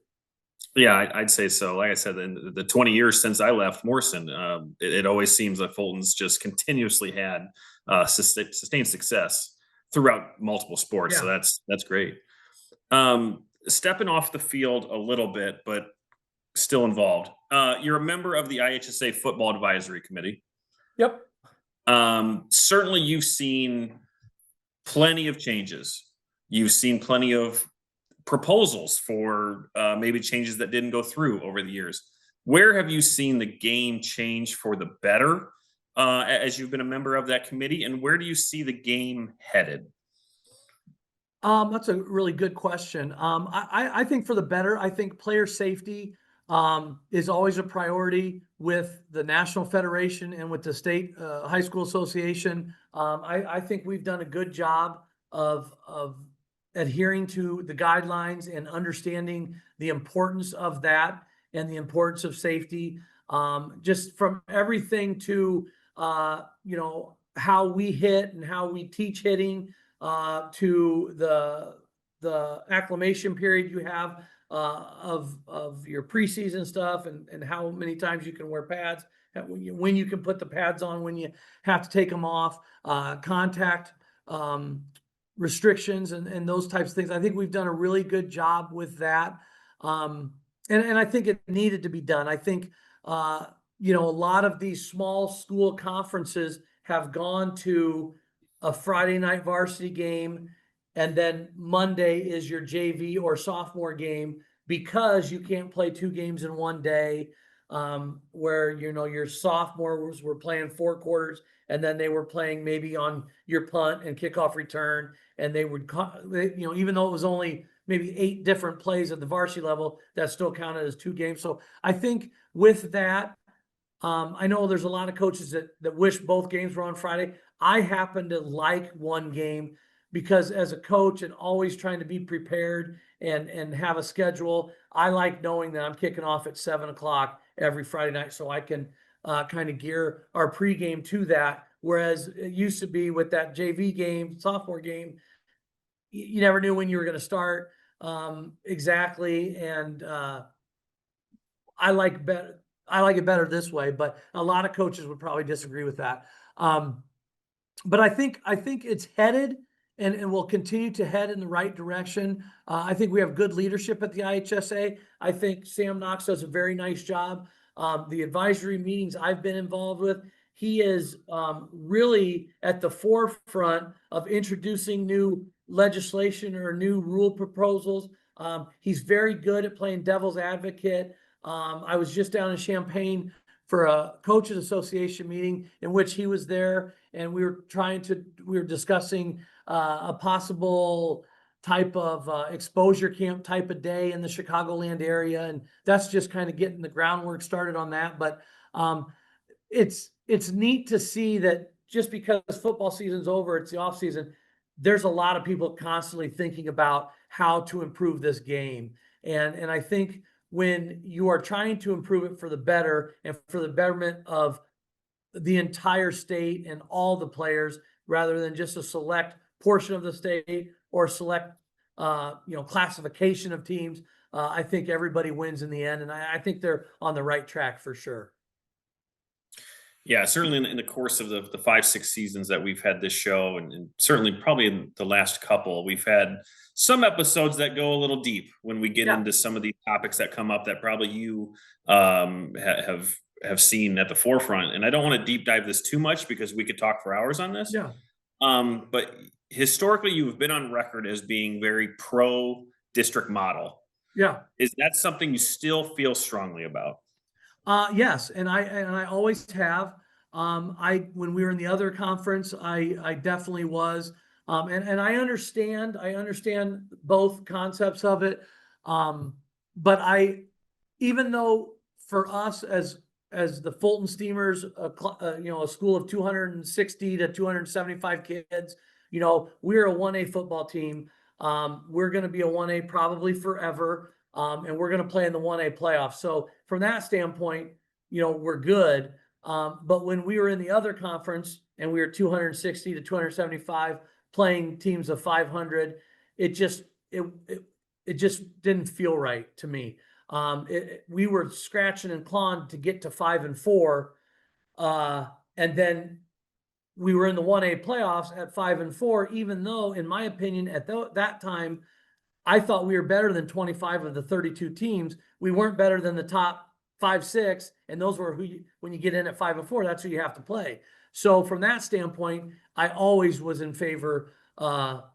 Yeah, I'd say so. Like I said, in the 20 years since I left Morrison, it always seems that Fulton's just continuously had sustained success throughout multiple sports. So Yeah. that's great. Stepping off the field a little bit, but still involved. You're a member of the IHSA Football Advisory Committee. Yep. Certainly, you've seen plenty of changes. You've seen plenty of proposals for maybe changes that didn't go through over the years. Where have you seen the game change for the better as you've been a member of that committee, and where do you see the game headed? That's a really good question. I think for the better. I think player safety is always a priority with the National Federation and with the State High School Association. I think we've done a good job of adhering to the guidelines and understanding the importance of that and the importance of safety. Just from everything to how we hit and how we teach hitting, to the acclimation period you have of your preseason stuff, and how many times you can wear pads, when you can put the pads on, when you have to take them off, contact restrictions and those types of things. I think we've done a really good job with that. And I think it needed to be done. I think, a lot of these small school conferences have gone to a Friday night varsity game, and then Monday is your JV or sophomore game, because you can't play two games in one day. Where, your sophomores were playing 4 quarters, and then they were playing maybe on your punt and kickoff return. And they would, even though it was only maybe 8 different plays at the varsity level, that still counted as 2 games. So I think with that, I know there's a lot of coaches that wish both games were on Friday. I happen to like one game, because as a coach and always trying to be prepared and have a schedule, I like knowing that I'm kicking off at 7:00 every Friday night, so I can kind of gear our pregame to that. Whereas it used to be with that JV game, sophomore game, you never knew when you were going to start exactly. And I like it better this way, but a lot of coaches would probably disagree with that. But I think it's headed and will continue to head in the right direction. I think we have good leadership at the IHSA. I think Sam Knox does a very nice job. The advisory meetings I've been involved with, he is really at the forefront of introducing new legislation or new rule proposals. He's very good at playing devil's advocate. I was just down in Champaign for a coaches association meeting in which he was there, and we were discussing a possible type of exposure camp type of day in the Chicagoland area, and that's just kind of getting the groundwork started on that. But it's neat to see that just because football season's over, it's the off season. There's a lot of people constantly thinking about how to improve this game, and I think when you are trying to improve it for the better and for the betterment of the entire state and all the players, rather than just a select portion of the state or select classification of teams, I think everybody wins in the end, and I think they're on the right track for sure. Yeah, certainly in the course of the 5, 6 seasons that we've had this show, and certainly probably in the last couple, we've had some episodes that go a little deep when we get Yeah. into some of these topics that come up that probably you have seen at the forefront. And I don't want to deep dive this too much because we could talk for hours on this. Yeah. But historically, you've been on record as being very pro district model. Yeah. Is that something you still feel strongly about? Yes, and I always have. When we were in the other conference, I definitely was. And I understand both concepts of it. But even though for us as the Fulton Steamers, a school of 260 to 275 kids, we're a 1A football team. We're going to be a 1A probably forever. And we're going to play in the 1A playoffs. So from that standpoint, we're good. But when we were in the other conference and we were 260 to 275 playing teams of 500, it just didn't feel right to me. We were scratching and clawing to get to 5-4, and then we were in the 1A playoffs at 5-4. Even though, in my opinion, at that time, I thought we were better than 25 of the 32 teams. We weren't better than the top 5, 6, and those were when you get in at 5-4, that's who you have to play. So from that standpoint, I always was in favor of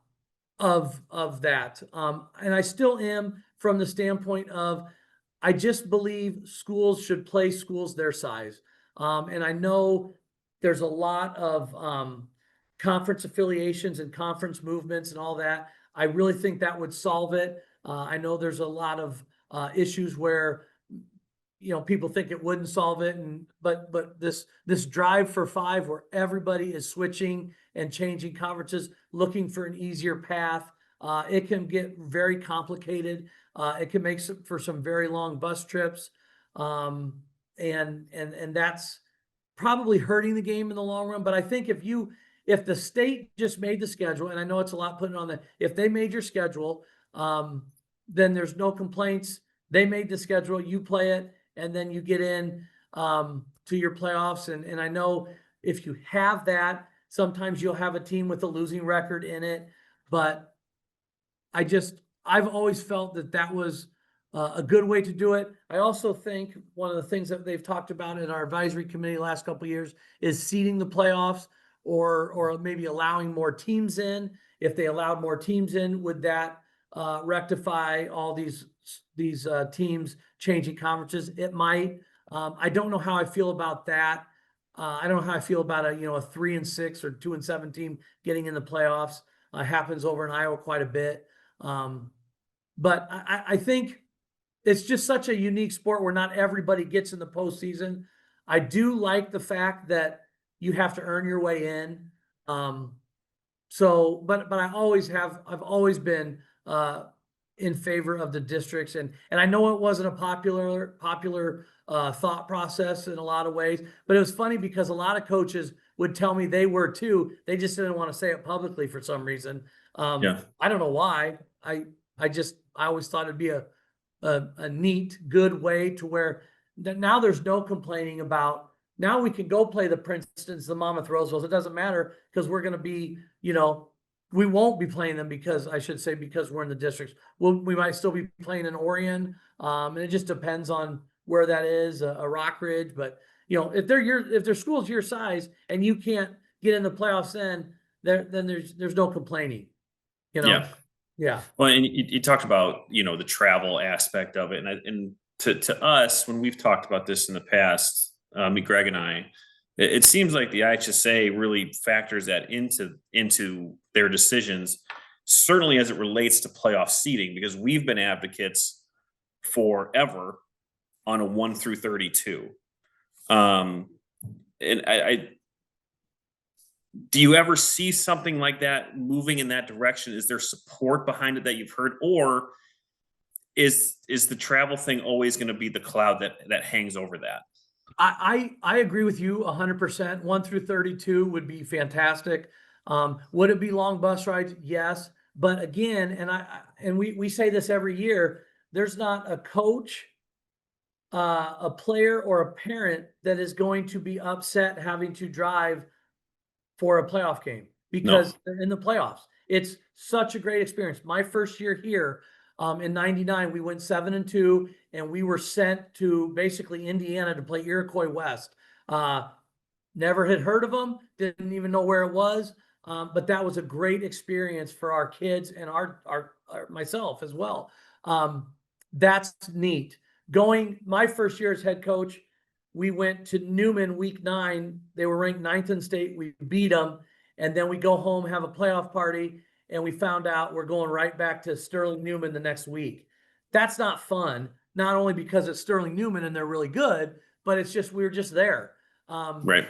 that, and I still am from the standpoint of I just believe schools should play schools their size, and I know there's a lot of conference affiliations and conference movements and all that. I really think that would solve it. I know there's a lot of issues where people think it wouldn't solve it, but this drive for 5 where everybody is switching and changing conferences, looking for an easier path, it can get very complicated. It can make for some very long bus trips, and that's probably hurting the game in the long run. But I think if the state just made the schedule, and I know it's a lot putting on if they made your schedule, then there's no complaints. They made the schedule, you play it, and then you get in to your playoffs. And I know if you have that, sometimes you'll have a team with a losing record in it. But I've always felt that was a good way to do it. I also think one of the things that they've talked about in our advisory committee the last couple of years is seeding the playoffs, or maybe allowing more teams in. If they allowed more teams in, would that rectify all these teams changing conferences? It might. I don't know how I feel about that. I don't know how I feel about a 3-6 or 2-7 team getting in the playoffs. Happens over in Iowa quite a bit. But I think it's just such a unique sport where not everybody gets in the postseason. I do like the fact that you have to earn your way in. But I've always been in favor of the districts, and I know it wasn't a popular thought process in a lot of ways, but it was funny because a lot of coaches would tell me they were too. They just didn't want to say it publicly for some reason. Yeah. I don't know why. I always thought it'd be a neat, good way to where now there's no complaining about. Now we can go play the Princetons, the Monmouth Rosevilles. It doesn't matter because we're going to be, we won't be playing them because we're in the districts. We might still be playing in Orion, and it just depends on where that is, a Rock Ridge. But if their school's your size and you can't get in the playoffs, then there's no complaining. Yeah. Yeah. Well, and you talked about the travel aspect of it, and to us, when we've talked about this in the past, meet Greg and I, it seems like the IHSA really factors that into their decisions, certainly as it relates to playoff seeding, because we've been advocates forever on a 1 through 32. And I do you ever see something like that moving in that direction? Is there support behind it that you've heard, or is the travel thing always going to be the cloud that hangs over that? I agree with you 100%. 1 through 32 would be fantastic. Would it be long bus rides? Yes. But again, and we say this every year, there's not a coach, a player, or a parent that is going to be upset having to drive for a playoff game because No. they're in the playoffs. It's such a great experience. My first year here, in '99, we went 7-2, and we were sent to basically Indiana to play Iroquois West. Never had heard of them, didn't even know where it was, but that was a great experience for our kids and our myself as well. That's neat. My first year as head coach, we went to Newman week 9. They were ranked 9th in state. We beat them. And then we go home, have a playoff party, and we found out we're going right back to Sterling Newman the next week. That's not fun, not only because it's Sterling Newman and they're really good, but it's just, we were just there. Right.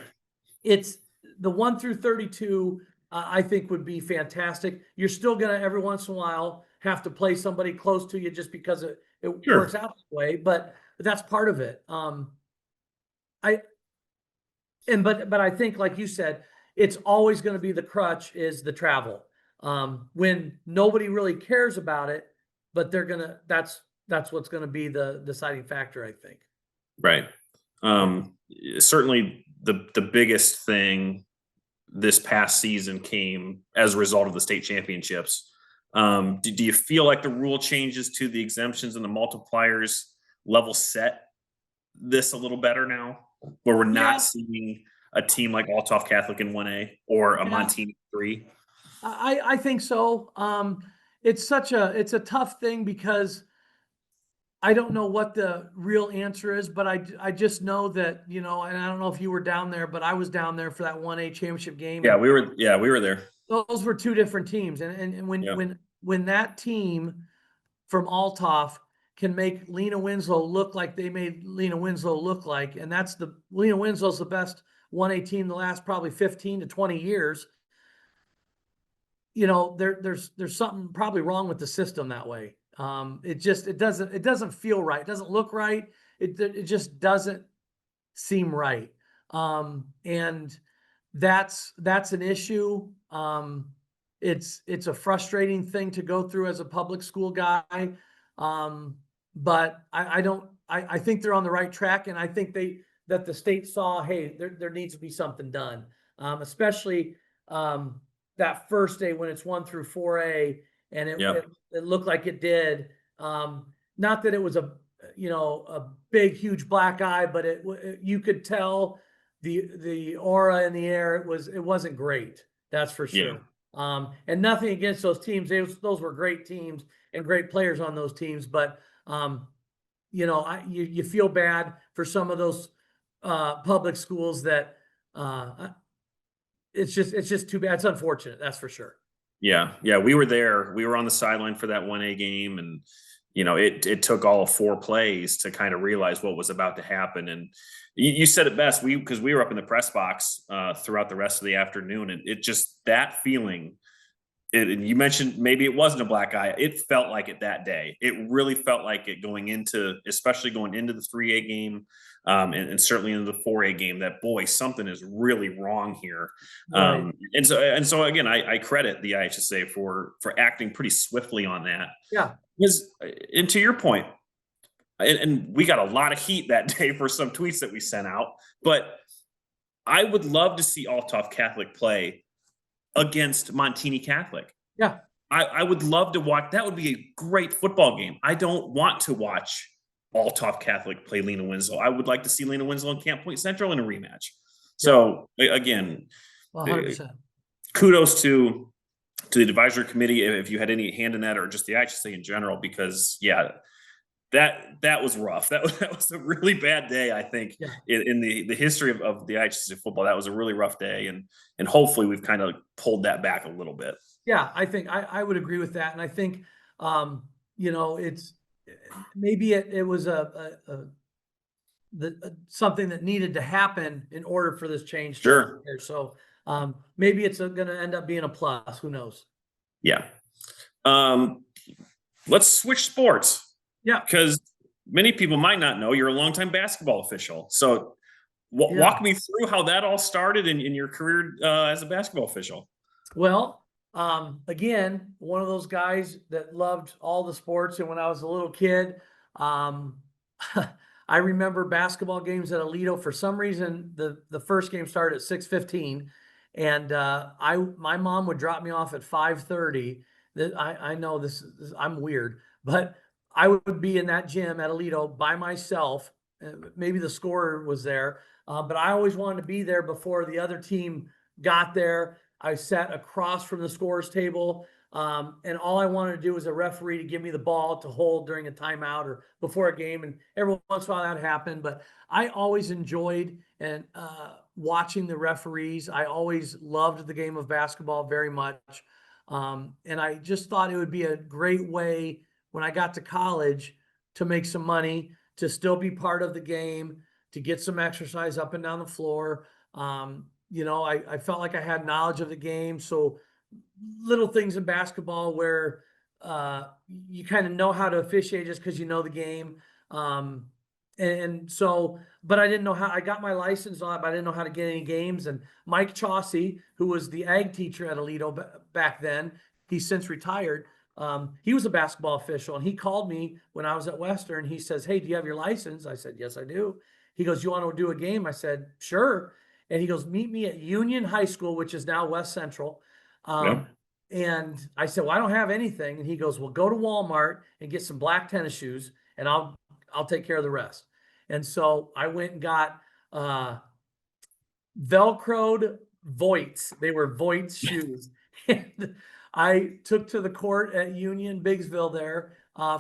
It's the 1 through 32, I think would be fantastic. You're still going to every once in a while have to play somebody close to you just because it Sure. works out that way, but that's part of it. But I think, like you said, it's always going to be the crutch is the travel. When nobody really cares about it, but that's what's going to be the deciding factor, I think. Right. Certainly the biggest thing this past season came as a result of the state championships. Do you feel like the rule changes to the exemptions and the multipliers level set this a little better now, where we're not seeing a team like Althoff Catholic in 1A or a Montini 3? I think so. It's a tough thing because I don't know what the real answer is, but I just know that, and I don't know if you were down there, but I was down there for that 1A championship game. Yeah, we were there. Those were two different teams. And when that team from Althoff can make Lena Winslow look like they made Lena Winslow look like, and Lena Winslow's the best 1A team the last probably 15 to 20 years. There's something probably wrong with the system that way. It doesn't feel right. It doesn't look right. It just doesn't seem right. And that's an issue. It's a frustrating thing to go through as a public school guy. But I think they're on the right track, and I think that the state saw, hey, there needs to be something done. Especially that first day when it's 1 through 4A, and it looked like it did. Not that it was a big, huge black eye, but you could tell the aura in the air. It wasn't great. That's for sure. And nothing against those teams. Those were great teams and great players on those teams. But, you feel bad for some of those public schools that it's just too bad. It's unfortunate. That's for sure. Yeah. We were there. We were on the sideline for that 1A game, and it took all of 4 plays to kind of realize what was about to happen. And you said it best. Because we were up in the press box throughout the rest of the afternoon, and it just, that feeling. You mentioned maybe it wasn't a black eye. It felt like it that day. It really felt like it especially going into the 3A game, and certainly into the 4A game, that, boy, something is really wrong here. Right. And so again, I credit the IHSA for acting pretty swiftly on that. Yeah. And to your point, and we got a lot of heat that day for some tweets that we sent out, but I would love to see Althoff Catholic play against Montini Catholic. Yeah. I would love to watch. That would be a great football game. I don't want to watch Althoff Catholic play Lena Winslow. I would like to see Lena Winslow and Camp Point Central in a rematch. So again, 100%. Kudos to the advisory committee if you had any hand in that, or just the IHSA in general, because that was rough. That was a really bad day, I think, Yeah. in the history of the IHSA football. That was a really rough day, and hopefully we've kind of pulled that back a little bit. Yeah, I think I would agree with that, and I think, it's maybe it was something that needed to happen in order for this change to Sure. occur. So, maybe it's gonna end up being a plus, who knows? Yeah. Um, let's switch sports Yeah, because many people might not know you're a longtime basketball official. So yeah. walk me through how that all started in your career as a basketball official. Well, again, one of those guys that loved all the sports, and when I was a little kid, um, I remember basketball games at Alito. For some reason, the first game started at 6:15, and my mom would drop me off at 5:30. That I know I'm weird, but I would be in that gym at Alito by myself. Maybe the scorer was there, but I always wanted to be there before the other team got there. I sat across from the scorer's table, and all I wanted to do was a referee to give me the ball to hold during a timeout or before a game. And every once in a while that happened, but I always enjoyed and watching the referees. I always loved the game of basketball very much, and I just thought it would be a great way when I got to college to make some money, to still be part of the game, to get some exercise up and down the floor. I felt like I had knowledge of the game. So little things in basketball where you kind of know how to officiate just because you know the game. Um, and so, but I didn't know how. I got my license on it, but I didn't know how to get any games. And Mike Chauncey, who was the ag teacher at Alito back then, he's since retired. He was a basketball official, and he called me when I was at Western. He says, "Hey, do you have your license?" I said, "Yes, I do." He goes, "You want to do a game?" I said, "Sure." And he goes, "Meet me at Union High School, which is now West Central." Yeah. And I said, "Well, I don't have anything." And he goes, "Well, go to Walmart and get some black tennis shoes, and I'll take care of the rest." And so I went and got Velcroed Voits. They were Voits shoes. And I took to the court at Union Biggsville there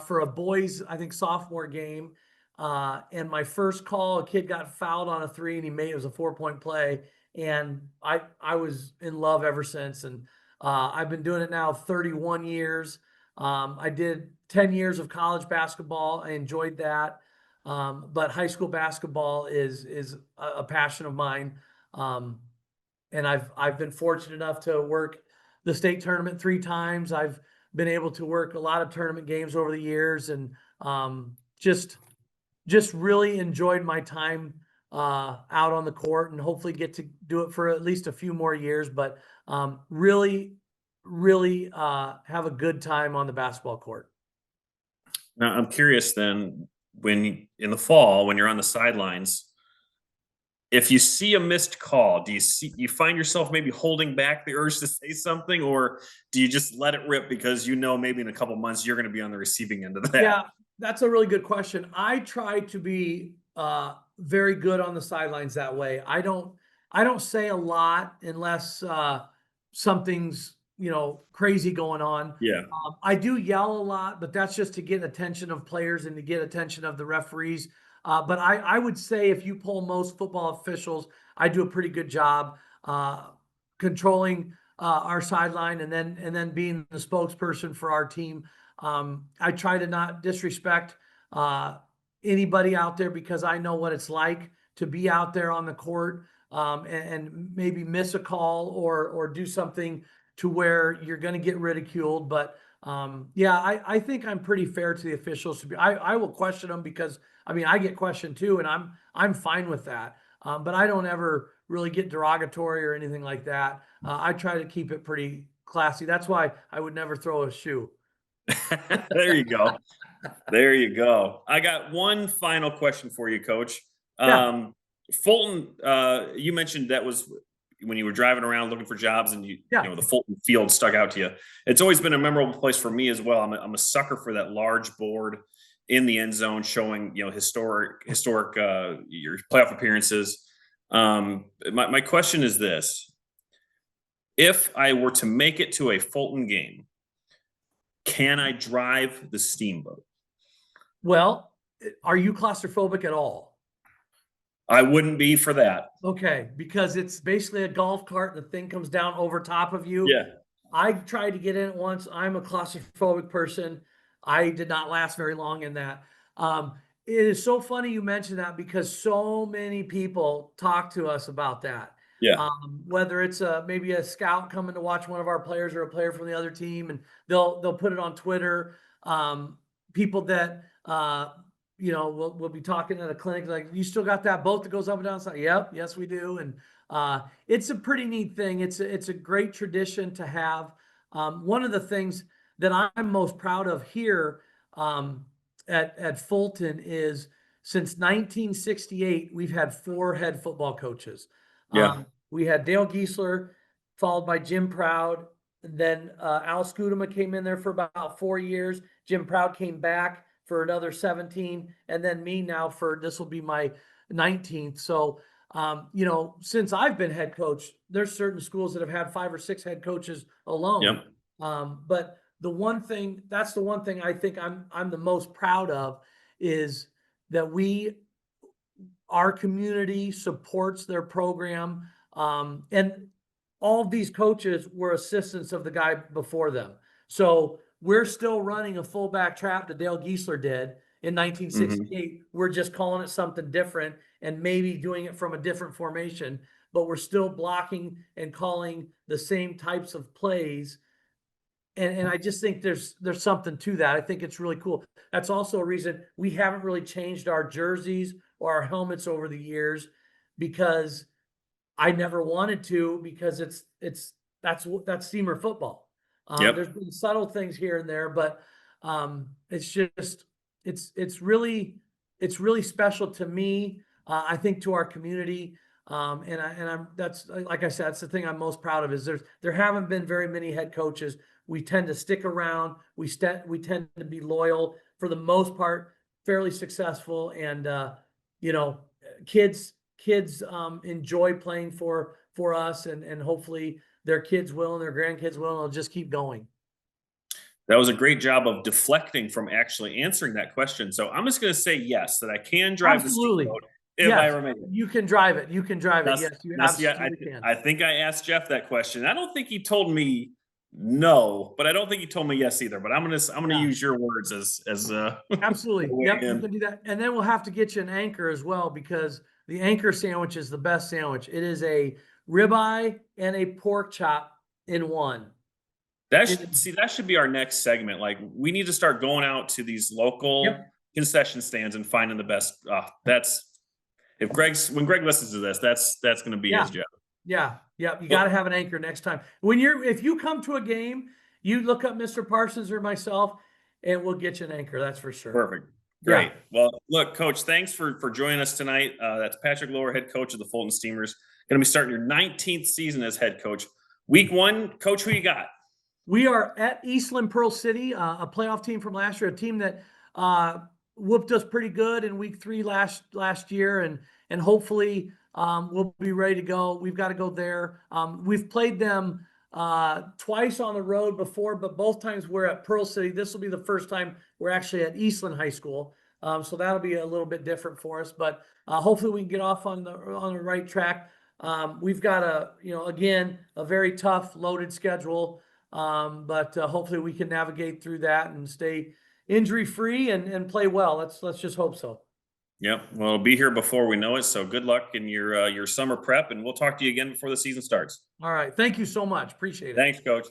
for a boys, I think, sophomore game. And my first call, a kid got fouled on a three, and it was a 4-point play. And I was in love ever since. And I've been doing it now 31 years. I did 10 years of college basketball. I enjoyed that. But high school basketball is a passion of mine. Um, and I've been fortunate enough to work the state tournament 3 times. I've been able to work a lot of tournament games over the years, and just really enjoyed my time out on the court, and hopefully get to do it for at least a few more years. But really have a good time on the basketball court. Now I'm curious then, in the fall when you're on the sidelines, if you see a missed call, you find yourself maybe holding back the urge to say something, or do you just let it rip because maybe in a couple months you're going to be on the receiving end of that? Yeah, that's a really good question. I try to be very good on the sidelines that way. I don't say a lot unless something's crazy going on. Yeah. I do yell a lot, but that's just to get attention of players and to get attention of the referees. But I would say if you poll most football officials, I do a pretty good job controlling our sideline, and then being the spokesperson for our team. I try to not disrespect anybody out there, because I know what it's like to be out there on the court, and maybe miss a call or do something to where you're going to get ridiculed. But yeah, I think I'm pretty fair to the officials. I will question them, because I mean I get questioned too, and I'm fine with that. But I don't ever really get derogatory or anything like that. I try to keep it pretty classy. That's why I would never throw a shoe. There you go. There you go. I got one final question for you, Coach. Yeah, Fulton, you mentioned that was when you were driving around looking for jobs, and yeah, the Fulton field stuck out to you. It's always been a memorable place for me as well. I'm a sucker for that large board in the end zone showing historic your playoff appearances. My question is this: if I were to make it to a Fulton game, can I drive the steamboat? Well, are you claustrophobic at all? I wouldn't be for that. Okay, because it's basically a golf cart and the thing comes down over top of you. Yeah. I tried to get in it once. I'm a claustrophobic person. I did not last very long in that. It is so funny you mentioned that because so many people talk to us about that. Yeah. Whether it's maybe a scout coming to watch one of our players or a player from the other team, and they'll put it on Twitter. People that we'll be talking at a clinic like, you still got that boat that goes up and down? It's like, yep, yes we do. And it's a pretty neat thing. It's a great tradition to have. One of the things that I'm most proud of here at Fulton is since 1968, we've had 4 head football coaches. Yeah. We had Dale Giesler, followed by Jim Proud. And then Al Scudema came in there for about 4 years. Jim Proud came back for another 17. And then me now this will be my 19th. So, since I've been head coach, there's certain schools that have had 5 or 6 head coaches alone. Yep. But that's the one thing I think I'm the most proud of is that our community supports their program. And all of these coaches were assistants of the guy before them. So we're still running a fullback trap that Dale Giesler did in 1968. We're just calling it something different and maybe doing it from a different formation, but we're still blocking and calling the same types of plays. And I just think there's something to that. I think it's really cool. That's also a reason we haven't really changed our jerseys or our helmets over the years, because I never wanted to, because that's Steamer football. Yep. There's been subtle things here and there, but it's really special to me. I think to our community. That's, like I said, that's the thing I'm most proud of is there haven't been very many head coaches. We tend to stick around. We tend to be loyal, for the most part, fairly successful. And, kids enjoy playing for us, and hopefully their kids will, and their grandkids will, and it'll just keep going. That was a great job of deflecting from actually answering that question. So I'm just going to say yes, that I can drive Absolutely. the steamboat if I remain. You can drive it. You can drive it. Yes, you absolutely can. I think I asked Jeff that question. I don't think he told me no, but I don't think he told me yes either. But I'm gonna use your words as absolutely. Yep, you can do that. And then we'll have to get you an anchor as well, because the anchor sandwich is the best sandwich. It is a ribeye and a pork chop in one. That should be our next segment. Like, we need to start going out to these local concession stands and finding the best. When Greg listens to this, that's going to be his job. Yeah. You got to have an anchor next time. If you come to a game, you look up Mr. Parsons or myself, and we'll get you an anchor. That's for sure. Perfect. Great. Yeah. Well, look, Coach, thanks for joining us tonight. That's Patrick Lower, head coach of the Fulton Steamers. Going to be starting your 19th season as head coach. Week 1, Coach, who you got? We are at Eastland Pearl City, a playoff team from last year, a team that whooped us pretty good in week 3 last year, and hopefully we'll be ready to go. We've got to go there. We've played them twice on the road before, but both times we're at Pearl City. This will be the first time we're actually at Eastland High School, so that'll be a little bit different for us. But hopefully we can get off on the right track. We've got again, a very tough, loaded schedule, but hopefully we can navigate through that and stay injury-free and play well. Let's just hope so. Yep. Well, it'll be here before we know it. So good luck in your summer prep, and we'll talk to you again before the season starts. All right. Thank you so much. Appreciate it. Thanks, Coach.